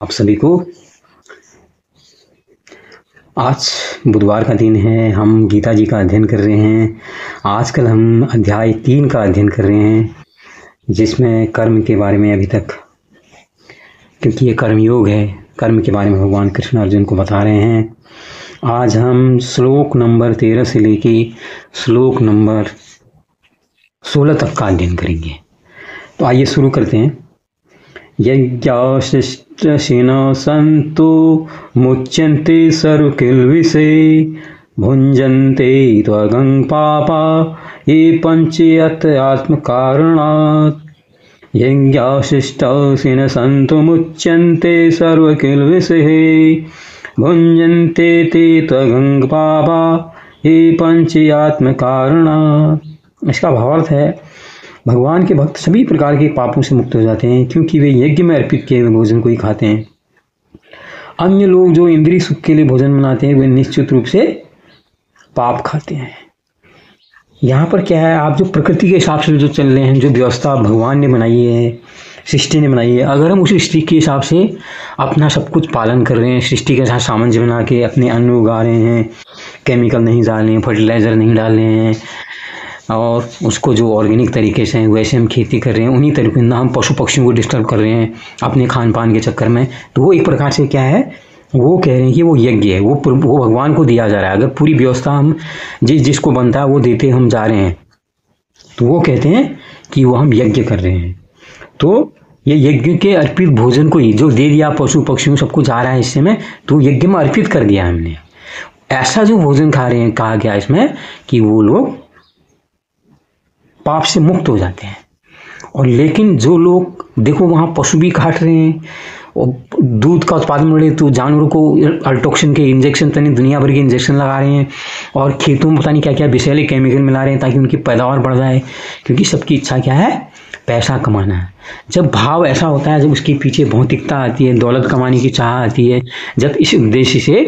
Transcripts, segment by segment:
आप सभी को आज बुधवार का दिन है। हम गीता जी का अध्ययन कर रहे हैं। आजकल हम अध्याय 3 का अध्ययन कर रहे हैं, जिसमें कर्म के बारे में अभी तक, क्योंकि ये कर्मयोग है, कर्म के बारे में भगवान कृष्ण अर्जुन को बता रहे हैं। आज हम श्लोक नंबर 13 से लेके श्लोक नंबर 16 तक का अध्ययन करेंगे। तो आइए शुरू करते हैं। यज्ञाशिष्टशिनो सन्तु मुच्यन्ते सर्वकिल्बिषे भुञ्जन्ते त्वगं पापा ये पञ्चयत् आत्मकारणात्। यज्ञाशिष्टशिनो सन्तु मुच्यन्ते सर्वकिल्बिषे भुञ्जन्ते ते त्वगं पापा ये पञ्चयात्मकारणात्। इसका भावार्थ है, भगवान के भक्त सभी प्रकार के पापों से मुक्त हो जाते हैं, क्योंकि वे यज्ञ में अर्पित किए हुए भोजन को ही खाते हैं। अन्य लोग जो इंद्रिय सुख के लिए भोजन बनाते हैं, वे निश्चित रूप से पाप खाते हैं। यहाँ पर क्या है, आप जो प्रकृति के हिसाब से जो चल रहे हैं, जो व्यवस्था भगवान ने बनाई है, सृष्टि ने बनाई है, अगर हम उस सृष्टि के हिसाब से अपना सब कुछ पालन कर रहे हैं, सृष्टि के साथ सामंजस्य बना के अपने अन्न उगा रहे हैं, केमिकल नहीं डाल रहे हैं, फर्टिलाइज़र नहीं डाल रहे हैं, और उसको जो ऑर्गेनिक तरीके से वैसे हम खेती कर रहे हैं, उन्हीं तरीके से हम पशु पक्षियों को डिस्टर्ब कर रहे हैं अपने खान पान के चक्कर में, तो वो एक प्रकार से क्या है, वो कह रहे हैं कि वो यज्ञ है, वो भगवान को दिया जा रहा है। अगर पूरी व्यवस्था हम जिसको बनता है वो देते हम जा रहे हैं, तो वो कहते हैं कि वो हम यज्ञ कर रहे हैं। तो ये यज्ञ के अर्पित भोजन को ही जो दे दिया पशु पक्षियों सबको जा रहा है हिस्से में, तो यज्ञ में अर्पित कर दिया हमने। ऐसा जो भोजन खा रहे हैं, कहा गया इसमें कि वो लोग पाप से मुक्त हो जाते हैं। और लेकिन जो लोग देखो वहाँ पशु भी काट रहे हैं और दूध का उत्पादन बढ़े, तो जानवरों को अल्टोक्सिन के इंजेक्शन, तनी दुनिया भर के इंजेक्शन लगा रहे हैं, और खेतों में पता नहीं क्या क्या विषैले केमिकल मिला रहे हैं ताकि उनकी पैदावार बढ़ जाए, क्योंकि सबकी इच्छा क्या है, पैसा कमाना है। जब भाव ऐसा होता है, जब उसके पीछे भौतिकता आती है, दौलत कमाने की चाह आती है, जब इस उद्देश्य से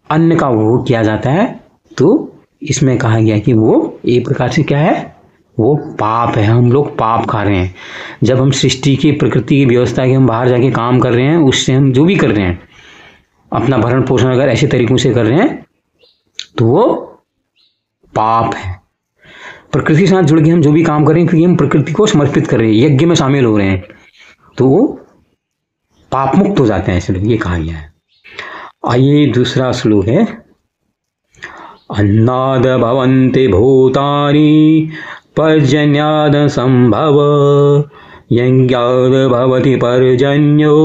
अन्न का उपभोग किया जाता है, तो इसमें कहा गया कि वो एक प्रकार से क्या है, वो पाप है। हम लोग पाप खा रहे हैं। जब हम सृष्टि की, प्रकृति की व्यवस्था के हम बाहर जाके काम कर रहे हैं, उससे हम जो भी कर रहे हैं, अपना भरण पोषण अगर ऐसे तरीकों से कर रहे हैं, तो वो पाप है। प्रकृति के साथ जुड़ के हम जो भी काम कर रहे हैं, क्योंकि हम प्रकृति को समर्पित कर रहे हैं, यज्ञ में शामिल हो रहे हैं, तो वो पाप मुक्त हो जाते हैं, ऐसे लोग, ये कहा गया है। आइए दूसरा श्लोक है, अन्नाद भवन्ति भूतानि पर्जन्याद संभव यज्ञाद भवति पर्जन्यो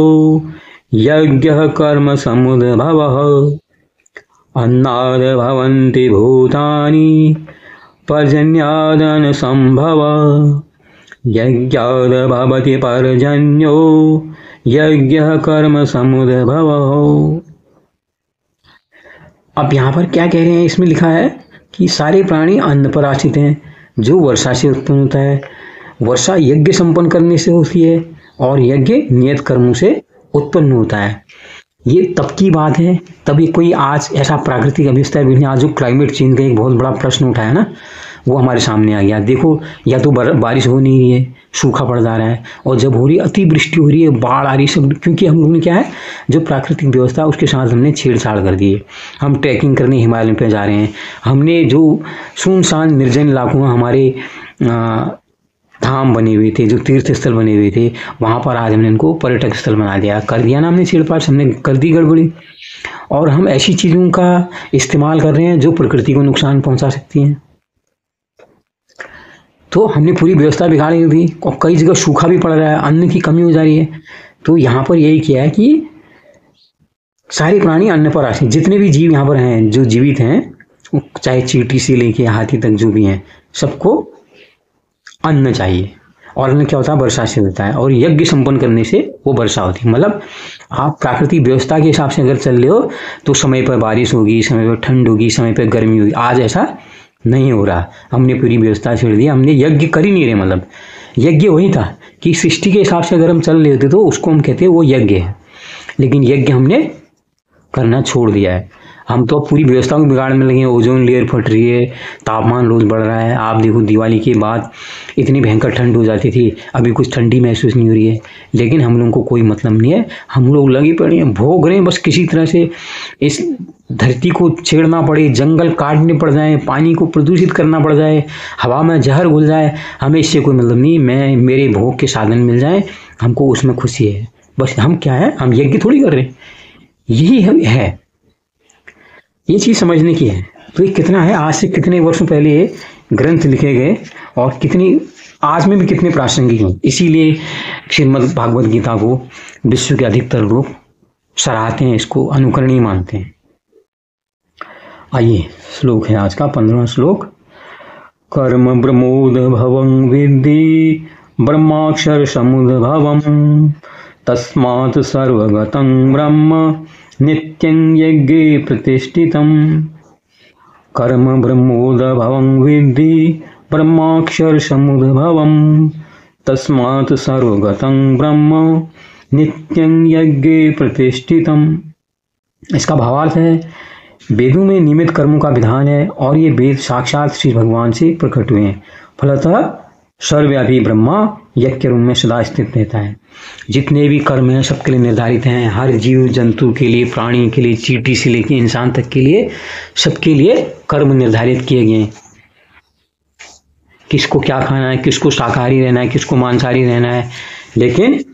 यज्ञः कर्म समुद्भवः। अन्नाद भवन्ति भूतानि पर्जन्याद संभव यज्ञाद भवति पर्जन्यो यज्ञः कर्म समुद्भवः। अब यहाँ पर क्या कह रहे हैं, इसमें लिखा है कि सारे प्राणी अन्न पर आश्रित हैं, जो वर्षा से उत्पन्न होता है। वर्षा यज्ञ संपन्न करने से होती है, और यज्ञ नियत कर्मों से उत्पन्न होता है। ये तब की बात है, तभी कोई आज ऐसा प्राकृतिक अवस्था है। आज जो क्लाइमेट चेंज का एक बहुत बड़ा प्रश्न उठाया ना, वो हमारे सामने आ गया। देखो, या तो बारिश हो नहीं रही है, सूखा पड़ जा रहा है, और जब हो रही है अतिवृष्टि हो रही है, बाढ़ आ रही है, सब क्योंकि हम लोगों ने क्या है, जो प्राकृतिक व्यवस्था उसके साथ हमने छेड़छाड़ कर दी है। हम ट्रैकिंग करने हिमालय पे जा रहे हैं, हमने जो सुनसान निर्जन इलाकों में हमारे धाम बने हुए थे, जो तीर्थ स्थल बने हुए थे, वहाँ पर आज हमने इनको पर्यटक स्थल बना दिया, कर दिया ना हमने छेड़छाड़, हमने कर दी गड़बड़ी। और हम ऐसी चीज़ों का इस्तेमाल कर रहे हैं जो प्रकृति को नुकसान पहुँचा सकती हैं। तो हमने पूरी व्यवस्था बिगाड़ दी थी, और कई जगह सूखा भी पड़ रहा है, अन्न की कमी हो जा रही है। तो यहाँ पर यही किया है कि सारे प्राणी अन्न पर आश्रित, जितने भी जीव यहाँ पर हैं, जो जीवित हैं, चाहे चींटी से लेके हाथी तक जो भी हैं, सबको अन्न चाहिए। और अन्न क्या होता है, वर्षा से होता है, और यज्ञ संपन्न करने से वो वर्षा होती है। मतलब आप प्राकृतिक व्यवस्था के हिसाब से अगर चल रहे हो, तो समय पर बारिश होगी, समय पर ठंड होगी, समय पर गर्मी होगी। आज ऐसा नहीं हो रहा, हमने पूरी व्यवस्था छेड़ दी, हमने यज्ञ कर ही नहीं रहे। मतलब यज्ञ वही था कि सृष्टि के हिसाब से अगर हम चल रहे होते, तो उसको हम कहते हैं वो यज्ञ है, लेकिन यज्ञ हमने करना छोड़ दिया है। हम तो पूरी व्यवस्था को बिगाड़ने लगे हैं। ओजोन लेयर फट रही है, तापमान रोज बढ़ रहा है। आप देखो दिवाली के बाद इतनी भयंकर ठंड हो जाती थी, अभी कुछ ठंडी महसूस नहीं हो रही है, लेकिन हम लोगों को कोई मतलब नहीं है। हम लोग लगे पड़े हैं, भोग रहे हैं बस किसी तरह से इस धरती को छेड़ना पड़े, जंगल काटने पड़ जाए, पानी को प्रदूषित करना पड़ जाए, हवा में जहर घुल जाए, हमें इससे कोई मतलब नहीं। मैं मेरे भोग के साधन मिल जाए, हमको उसमें खुशी है। बस हम क्या है, हम यज्ञ थोड़ी कर रहे हैं, यही है, ये चीज़ समझने की है। तो ये कितना है, आज से कितने वर्षों पहले ये ग्रंथ लिखे गए और कितनी आज में भी कितने प्रासंगिक हैं। इसीलिए श्रीमद् भागवत गीता को विश्व के अधिकतर लोग सराहते हैं, इसको अनुकरणीय मानते हैं। आइए श्लोक है आज का 15वां श्लोक। कर्म ब्रह्मोद भवं विद्धि ब्रह्माक्षर समुद्भवम् तस्मात् सर्वगतं ब्रह्म नित्यं यज्ञे प्रतिष्ठितम्। कर्म ब्रह्मोद्भवं विद्धि ब्रह्माक्षर समुद्भवम् तस्मात् सर्वगतं ब्रह्म नित्यं यज्ञे प्रतिष्ठितम्। इसका भावार्थ है, वेदों में नियमित कर्मों का विधान है और ये वेद साक्षात श्री भगवान से प्रकट हुए हैं। फलतः सर्वव्यापी ब्रह्मा यज्ञ के रूप में सदा स्थित रहता है। जितने भी कर्म हैं सबके लिए निर्धारित हैं, हर जीव जंतु के लिए, प्राणी के लिए, चींटी से लेकर इंसान तक के लिए, सबके लिए कर्म निर्धारित किए गए हैं। किसको क्या खाना है, किसको शाकाहारी रहना है, किसको मांसाहारी रहना है। लेकिन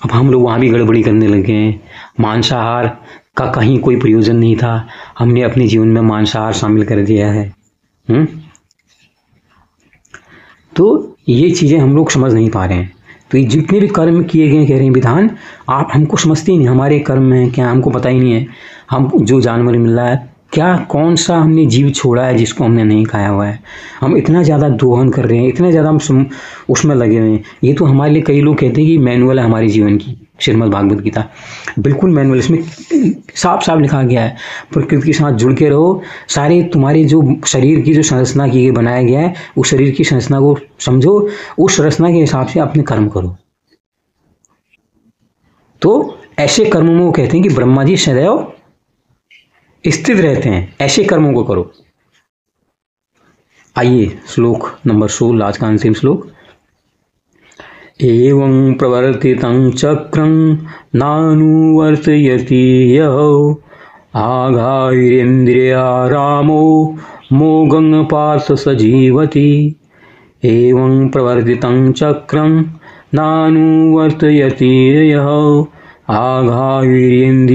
अब हम लोग वहाँ भी गड़बड़ी करने लगे हैं। मांसाहार का कहीं कोई प्रयोजन नहीं था, हमने अपने जीवन में मांसाहार शामिल कर दिया है। तो ये चीज़ें हम लोग समझ नहीं पा रहे हैं। तो ये जितने भी कर्म किए गए कह रहे हैं विधान, आप हमको समझते ही नहीं, हमारे कर्म हैं क्या हमको पता ही नहीं है। हम जो जानवर मिल रहा है क्या, कौन सा हमने जीव छोड़ा है जिसको हमने नहीं खाया हुआ है। हम इतना ज़्यादा दोहन कर रहे हैं, इतना ज़्यादा हम उसमें लगे हुए हैं। ये तो हमारे लिए कई लोग कहते हैं कि मैनुअल है हमारे जीवन की, श्रीमद् भागवत गीता बिल्कुल मैनुअल। इसमें साफ साफ लिखा गया है, प्रकृति के साथ जुड़ के रहो, सारे तुम्हारे जो शरीर की जो संरचना की बनाया गया है उस शरीर की संरचना को समझो, उस संरचना के हिसाब से अपने कर्म करो। तो ऐसे कर्मों में वो कहते हैं कि ब्रह्मा जी सदैव स्थित रहते हैं, ऐसे कर्मों को करो। आइए श्लोक नंबर 16 आज का अंतिम श्लोक। एवं प्रवर्तितं चक्रं नानुवर्तयति यः आघायिरेन्द्रियारामो मोघं पार्थ स जीवति। एवं प्रवर्तितं चक्रं नानुवर्तयति यः आघायिरेन्द्रियारामो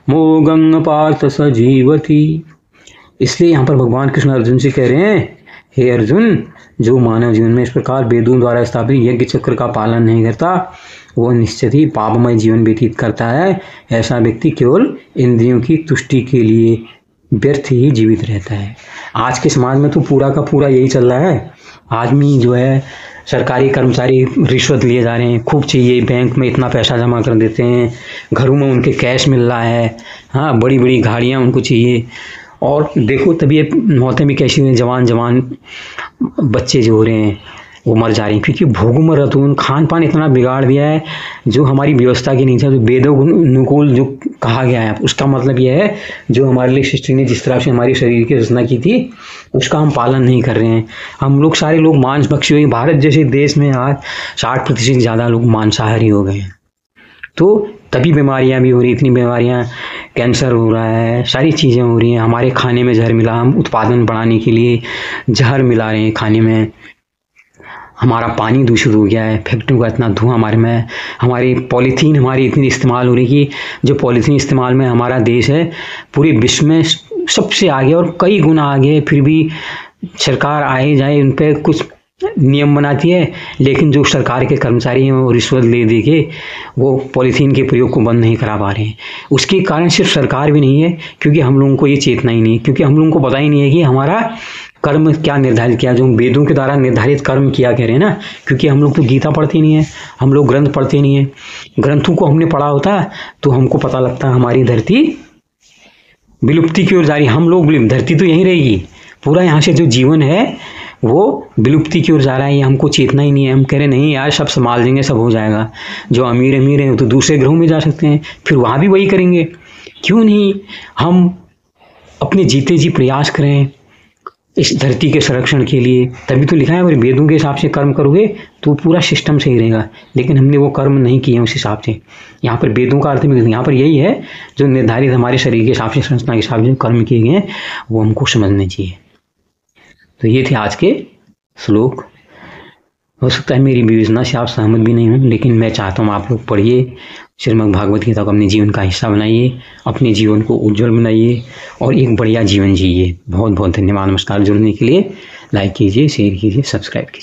मोघं पार्थ स जीवति। इसलिए यहाँ पर भगवान कृष्ण अर्जुन से कह रहे हैं, हे अर्जुन, जो मानव जीवन में इस प्रकार वेदों द्वारा स्थापित यज्ञ चक्र का पालन नहीं करता वो निश्चित ही पापमय जीवन व्यतीत करता है। ऐसा व्यक्ति केवल इंद्रियों की तुष्टि के लिए व्यर्थ ही जीवित रहता है। आज के समाज में तो पूरा का पूरा यही चल रहा है। आदमी जो है, सरकारी कर्मचारी रिश्वत लिए जा रहे हैं, खूब चाहिए, बैंक में इतना पैसा जमा कर देते हैं, घरों में उनके कैश मिल रहा है, हाँ बड़ी बड़ी गाड़ियाँ उनको चाहिए। और देखो तबीयत मौतें भी कैसी हुई, जवान बच्चे जो हो रहे हैं वो मर जा रहे हैं, क्योंकि भोगमर रतून खान पान इतना बिगाड़ दिया है जो हमारी व्यवस्था की नहीं था। जो वेदों अनुकूल जो कहा गया है उसका मतलब यह है, जो हमारे लिए सृष्टि ने जिस तरह से हमारी शरीर की रचना की थी उसका हम पालन नहीं कर रहे हैं। हम लोग सारे लोग मांस भक्षी हुए। भारत जैसे देश में आज 60% ज़्यादा लोग मांसाहारी हो गए हैं। तो तभी बीमारियां भी हो रही, इतनी बीमारियां, कैंसर हो रहा है, सारी चीज़ें हो रही हैं। हमारे खाने में जहर मिला, हम उत्पादन बढ़ाने के लिए जहर मिला रहे हैं खाने में। हमारा पानी दूषित हो गया है, फैक्ट्रियों का इतना धुआं हमारे में, हमारी पॉलीथीन हमारी इतनी इस्तेमाल हो रही कि जो पॉलीथीन इस्तेमाल में हमारा देश है पूरे विश्व में सबसे आगे और कई गुना आगे। फिर भी सरकार आए जाए उन पर कुछ नियम बनाती है, लेकिन जो सरकार के कर्मचारी हैं वो रिश्वत ले दे के वो पॉलीथीन के प्रयोग को बंद नहीं करा पा रहे हैं। उसके कारण सिर्फ सरकार भी नहीं है, क्योंकि हम लोगों को ये चेतना ही नहीं, क्योंकि हम लोगों को पता ही नहीं है कि हमारा कर्म क्या निर्धारित किया, जो वेदों के द्वारा निर्धारित कर्म किया कह रहे हैं ना। क्योंकि हम लोग तो गीता पढ़ते नहीं है, हम लोग ग्रंथ पढ़ते नहीं है। ग्रंथों को हमने पढ़ा होता तो हमको पता लगता हमारी धरती विलुप्ति की ओर जा रही। हम लोग धरती तो यहीं रहेगी, पूरा यहाँ से जो जीवन है वो विलुप्ति की ओर जा रहा है, ये हमको चेतना ही नहीं है। हम कह रहे नहीं यार सब संभाल देंगे, सब हो जाएगा। जो अमीर है वो तो दूसरे ग्रहों में जा सकते हैं, फिर वहाँ भी वही करेंगे। क्यों नहीं हम अपने जीते जी प्रयास करें इस धरती के संरक्षण के लिए। तभी तो लिखा है अगर वेदों के हिसाब से कर्म करोगे तो पूरा सिस्टम सही रहेगा, लेकिन हमने वो कर्म नहीं किए उस हिसाब से। यहाँ पर वेदों का अर्थ भी यहाँ पर यही है, जो निर्धारित हमारे शरीर के हिसाब से, संरचना के हिसाब से जो कर्म किए गए हैं वो हमको समझने चाहिए। तो ये थे आज के श्लोक। हो सकता है मेरी विवेचना से आप सहमत भी नहीं हों, लेकिन मैं चाहता हूँ आप लोग पढ़िए, श्रीमद् भागवत गीता को अपने जीवन का हिस्सा बनाइए, अपने जीवन को उज्जवल बनाइए और एक बढ़िया जीवन जिए। बहुत बहुत धन्यवाद। नमस्कार। जुड़ने के लिए लाइक कीजिए, शेयर कीजिए, सब्सक्राइब कीजिए।